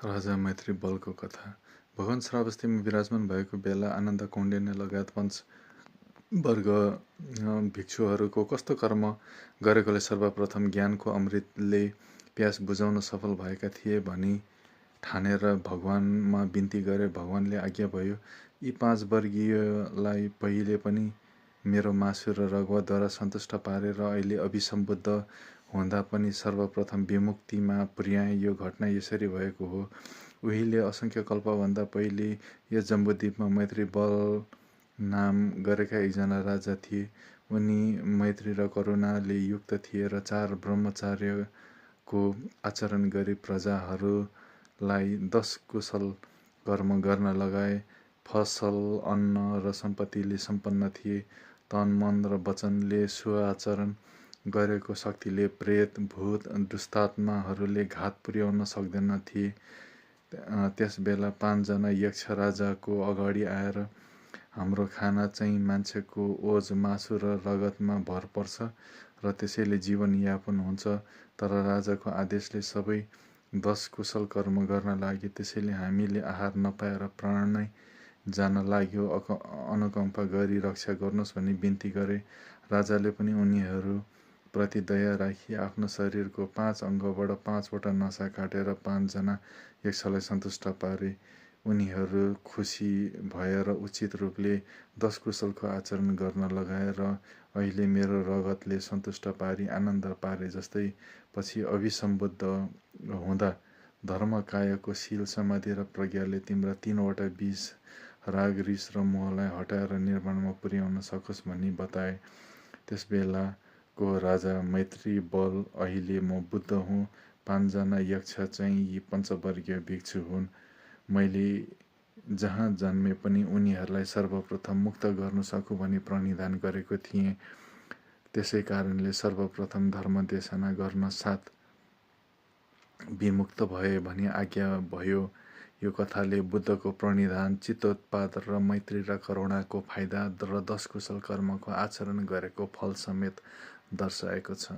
राजा मैत्री बलको कथा। भगवान श्रावस्तीमा विराजमान भएको बेला आनन्द कौण्डिन्य लगायत पञ्चवर्ग भिक्षुहरूको कस्तो कर्म गरेकोले सर्वप्रथम ज्ञानको अमृतले प्यास बुझाउन सफल भएका थिए भनी ठानेर भगवानमा बिन्ती गरे। भगवानले आज्ञा भयो, यी 5 वर्गीयलाई पहिले पनि मेरो मासु र रगुवाद्वारा सन्तुष्ट पारे र अहिले अभिसम्बुद्ध हुँदा पनि सर्वप्रथम विमुक्तिमा पुर्याए। यो घटना यसरी भएको हो। उहिले असंख्य कल्पभन्दा पहिले यस जम्बुद्वीपमा मैत्री बल नाम गरेका एकजना राजा थिए। उनी मैत्री र करुणाले युक्त थिए र 4 ब्रह्मचार्यको आचरण गरी प्रजाहरूलाई 10 कुशल कर्म गर्न लगाए। फसल, अन्न र सम्पत्तिले सम्पन्न थिए। तन, मन र वचनले सुआचरण गरेको शक्तिले प्रेत, भूत, दुष्टात्माहरूले घात पुर्याउन सक्दैन थिए। त्यसबेला 5 जना यक्ष राजाको अगाडि आएर, हाम्रो खाना चाहिँ मान्छेको ओज, मासु र रगतमा भर पर्छ र त्यसैले जीवन यापन हुन्छ। तर राजाको आदेशले सबै 10 कुशल कर्म गर्न लागे। त्यसैले हामीले आहार नपाएर प्राण नै जान लाग्यो। अनुकम्पा गरी रक्षा गर्नुहोस् भनी बिन्ती गरे। राजाले पनि उनीहरू प्रति दया राखी आफ्नो शरीरको 5 अङ्गबाट 5 वटा नसा काटेर 5 जना यक्षलाई सन्तुष्ट पारे। उनीहरू खुसी भएर उचित रूपले 10 कुशलको आचरण गर्न लगाए र अहिले मेरो रगतले सन्तुष्ट पारी आनन्द पारे जस्तै। पछि अभिसम्बुद्ध हुँदा धर्म, कायको शील, समाधि र प्रज्ञाले तिम्रा 3 वटा विष, राग, रिस र मोहलाई हटाएर निर्वाणमा पुर्याउन सकोस् भनी बताए। त्यसबेलाको राजा मैत्री बल, अहिले म बुद्ध हुँ। 5 जना यक्ष चाहिँ यी पञ्चवर्गीय भिक्षु हुन्। मैले जहाँ जन्मे पनि उनीहरूलाई सर्वप्रथम मुक्त गर्नु सकु भनी प्रणिधान गरेको थिएँ। त्यसै कारणले सर्वप्रथम धर्म देशना गर्न साथ विमुक्त भए भनी आज्ञा भयो। यो कथाले बुद्धको प्रणिधान, चित्तोत्पाद र मैत्री र करुणाको फाइदा र 10 कुशल कर्मको आचरण गरेको फल समेत दर्शाएको छ।